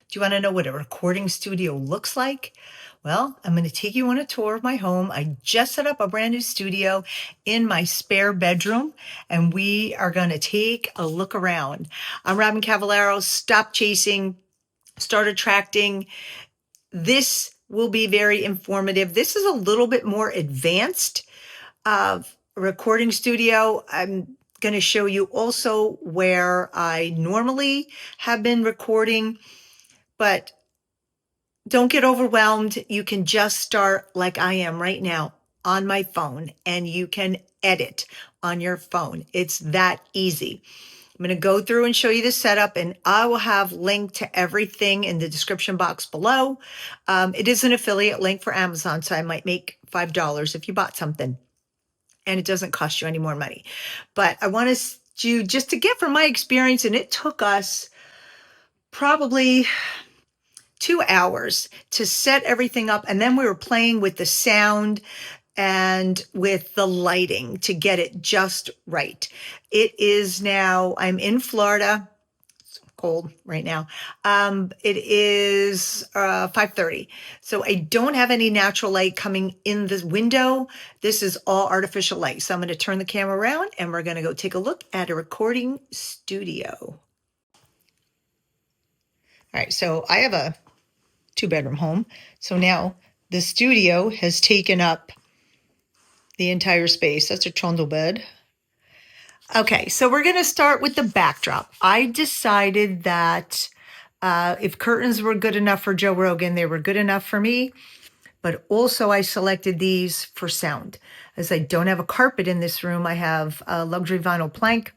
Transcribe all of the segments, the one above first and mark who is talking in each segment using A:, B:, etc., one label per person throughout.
A: Do you want to know what a recording studio looks like? Well, I'm going to take you on a tour of my home. I just set up a brand new studio in my spare bedroom, and we are going to take a look around. I'm Robyn Cavallaro. Stop chasing, start attracting. This will be very informative. This is a little bit more advanced recording studio. I'm going to show you also where I normally have been recording, but don't get overwhelmed. You can just start like I am right now on my phone, and you can edit on your phone. It's that easy. I'm going to go through and show you the setup, and I will have linked to everything in the description box below. It is an affiliate link for Amazon, so I might make $5 if you bought something, and it doesn't cost you any more money. But I want you just to get from my experience, and it took us probably 2 hours to set everything up. And then we were playing with the sound and with the lighting to get it just right. It is now, I'm in Florida. It's cold right now. It is 5:30. So I don't have any natural light coming in the window. This is all artificial light. So I'm going to turn the camera around and we're going to go take a look at a recording studio. All right, so I have a 2-bedroom home. So now the studio has taken up the entire space. That's a trundle bed. Okay, so we're going to start with the backdrop. I decided that if curtains were good enough for Joe Rogan, they were good enough for me. But also I selected these for sound. As I don't have a carpet in this room, I have a luxury vinyl plank,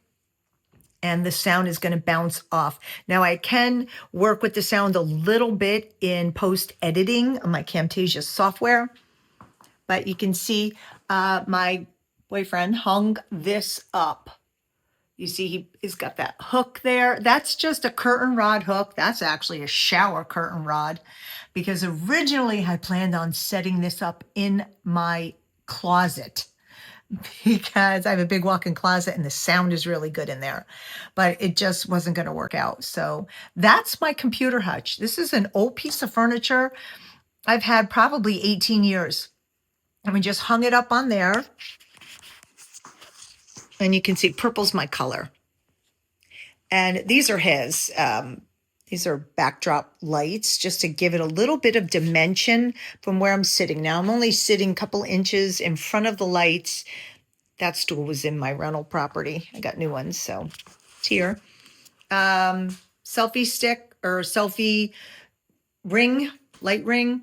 A: and the sound is going to bounce off. Now I can work with the sound a little bit in post editing on my Camtasia software, but you can see my boyfriend hung this up. You see he's got that hook there. That's just a curtain rod hook. That's actually a shower curtain rod, because originally I planned on setting this up in my closet, because I have a big walk-in closet and the sound is really good in there, but it just wasn't going to work out. So that's my computer hutch. This is an old piece of furniture I've had probably 18 years. And we just hung it up on there. And you can see purple's my color. And these are his. These are backdrop lights just to give it a little bit of dimension from where I'm sitting. Now I'm only sitting a couple inches in front of the lights. That stool was in my rental property. I got new ones, so it's here. Selfie stick or selfie ring, light ring.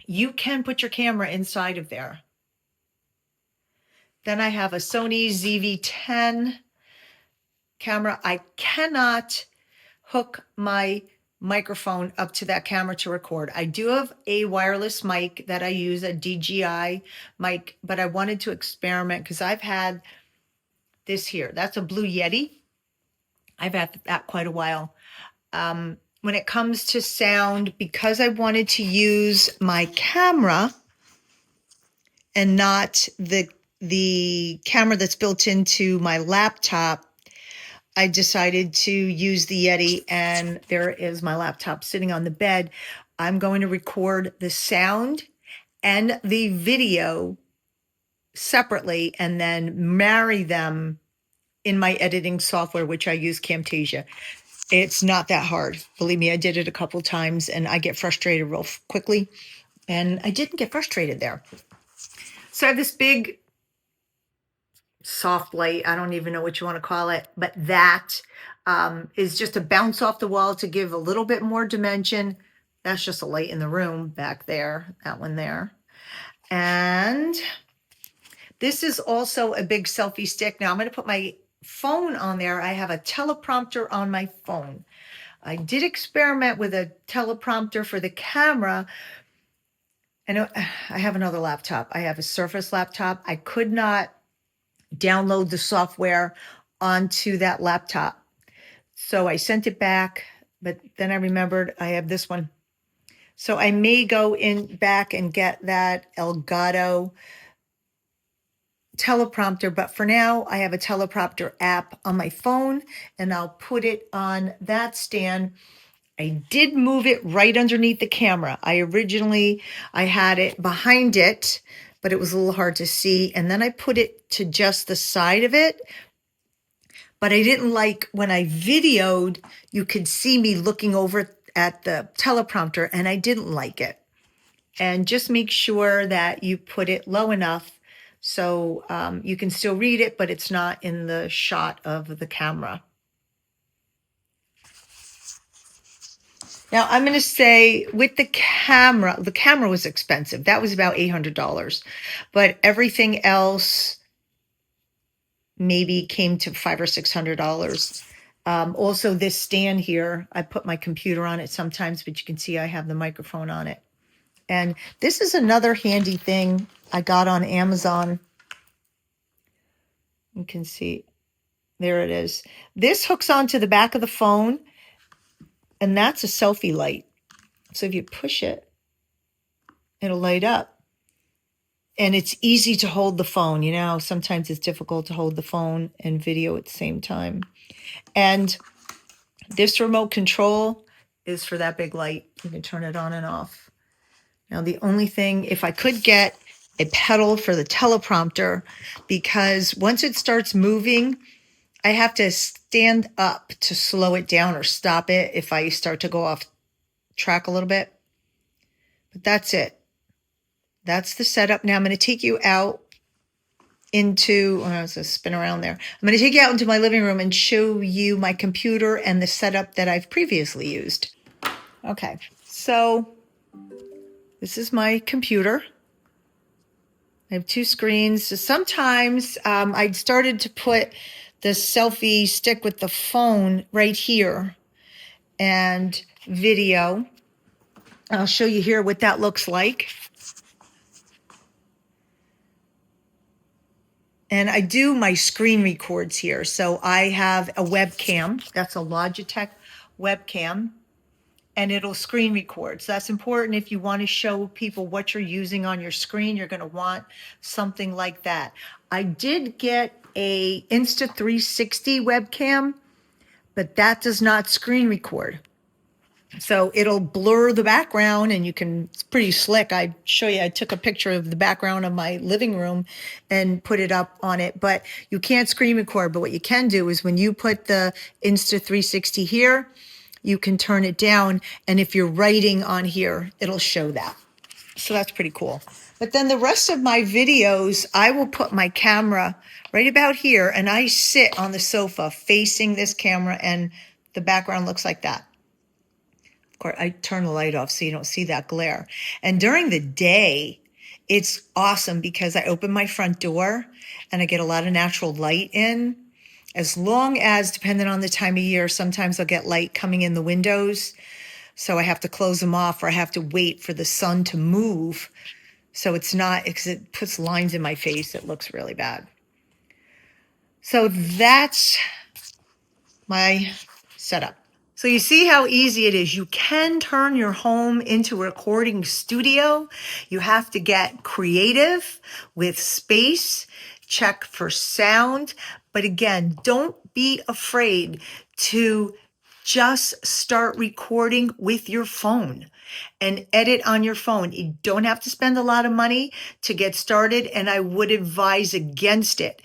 A: You can put your camera inside of there. Then I have a Sony ZV-10 camera. I cannot hook my microphone up to that camera to record. I do have a wireless mic that I use, a DJI mic, but I wanted to experiment because I've had this here. That's a Blue Yeti. I've had that quite a while. When it comes to sound, because I wanted to use my camera and not the camera that's built into my laptop, I decided to use the Yeti, and there is my laptop sitting on the bed. I'm going to record the sound and the video separately and then marry them in my editing software, which I use Camtasia. It's not that hard. Believe me, I did it a couple times and I get frustrated real quickly. And I didn't get frustrated there. So I have this big soft light. I don't even know what you want to call it, but that is just a bounce off the wall to give a little bit more dimension. That's just a light in the room back there, that one there. And this is also a big selfie stick. Now I'm going to put my phone on there. I have a teleprompter on my phone. I did experiment with a teleprompter for the camera. And I have another laptop. I have a Surface laptop. I could not download the software onto that laptop. So I sent it back, but then I remembered I have this one. So I may go in back and get that Elgato teleprompter, but for now I have a teleprompter app on my phone, and I'll put it on that stand I did move it right underneath the camera. I had it behind it, but it was a little hard to see. And then I put it to just the side of it. But I didn't like when I videoed, you could see me looking over at the teleprompter, and I didn't like it. And just make sure that you put it low enough so you can still read it, but it's not in the shot of the camera. Now I'm going to say with the camera was expensive. That was about $800, but everything else maybe came to $500 or $600. Also, this stand here, I put my computer on it sometimes, but you can see I have the microphone on it. And this is another handy thing I got on Amazon. You can see, there it is. This hooks onto the back of the phone, and that's a selfie light. So if you push it, it'll light up. And it's easy to hold the phone. You know, sometimes it's difficult to hold the phone and video at the same time. And this remote control is for that big light. You can turn it on and off. Now, the only thing, if I could get a pedal for the teleprompter, because once it starts moving, I have to stand up to slow it down or stop it if I start to go off track a little bit. But that's it. That's the setup. Now I'm going to take you out into, I was going to spin around there. I'm going to take you out into my living room and show you my computer and the setup that I've previously used. Okay, so this is my computer. I have two screens. So sometimes I started to put the selfie stick with the phone right here and video. I'll show you here what that looks like. And I do my screen records here. So I have a webcam. That's a Logitech webcam. And it'll screen record. So that's important if you want to show people what you're using on your screen. You're going to want something like that. I did get a Insta360 webcam, but that does not screen record. So it'll blur the background and it's pretty slick. I show you, I took a picture of the background of my living room and put it up on it, but you can't screen record. But what you can do is when you put the Insta360 here, you can turn it down. And if you're writing on here, it'll show that. So that's pretty cool. But then the rest of my videos, I will put my camera right about here and I sit on the sofa facing this camera and the background looks like that. Of course, I turn the light off so you don't see that glare. And during the day, it's awesome because I open my front door and I get a lot of natural light in. As long as, depending on the time of year, sometimes I'll get light coming in the windows. So I have to close them off or I have to wait for the sun to move. So it's not, because it puts lines in my face. It looks really bad. So that's my setup. So you see how easy it is. You can turn your home into a recording studio. You have to get creative with space, check for sound. But again, don't be afraid to just start recording with your phone and edit on your phone. You don't have to spend a lot of money to get started, and I would advise against it.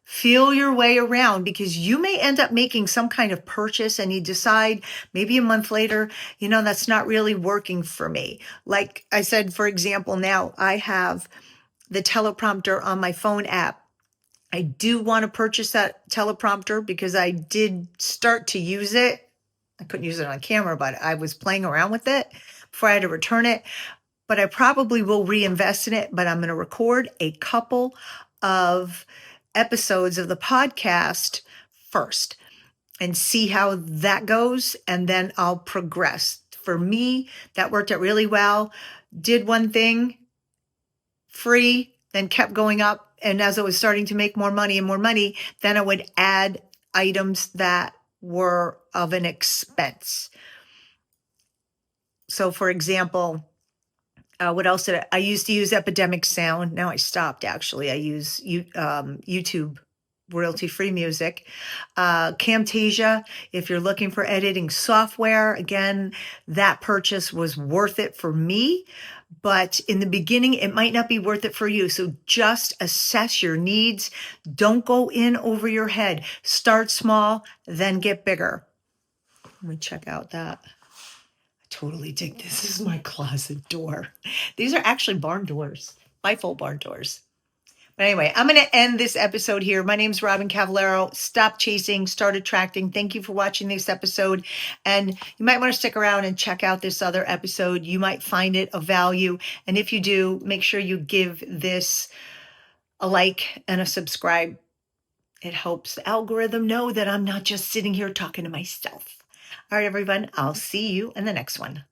A: Feel your way around because you may end up making some kind of purchase and you decide maybe a month later, that's not really working for me. Like I said, for example, now I have the teleprompter on my phone app. I do want to purchase that teleprompter because I did start to use it. I couldn't use it on camera, but I was playing around with it before I had to return it. But I probably will reinvest in it, but I'm going to record a couple of episodes of the podcast first and see how that goes, and then I'll progress. For me, that worked out really well. Did one thing free, then kept going up, and as I was starting to make more money and more money, then I would add items that were of an expense. So for example, what else I used to use Epidemic Sound. Now I stopped, actually. I use YouTube royalty-free music. Camtasia, if you're looking for editing software, again, that purchase was worth it for me. But in the beginning, it might not be worth it for you. So just assess your needs. Don't go in over your head. Start small, then get bigger. Let me check out that. I totally dig this. This is my closet door. These are actually barn doors, bifold barn doors. But anyway, I'm going to end this episode here. My name's Robyn Cavallaro. Stop chasing, start attracting. Thank you for watching this episode. And you might want to stick around and check out this other episode. You might find it of value. And if you do, make sure you give this a like and a subscribe. It helps the algorithm know that I'm not just sitting here talking to myself. All right, everyone, I'll see you in the next one.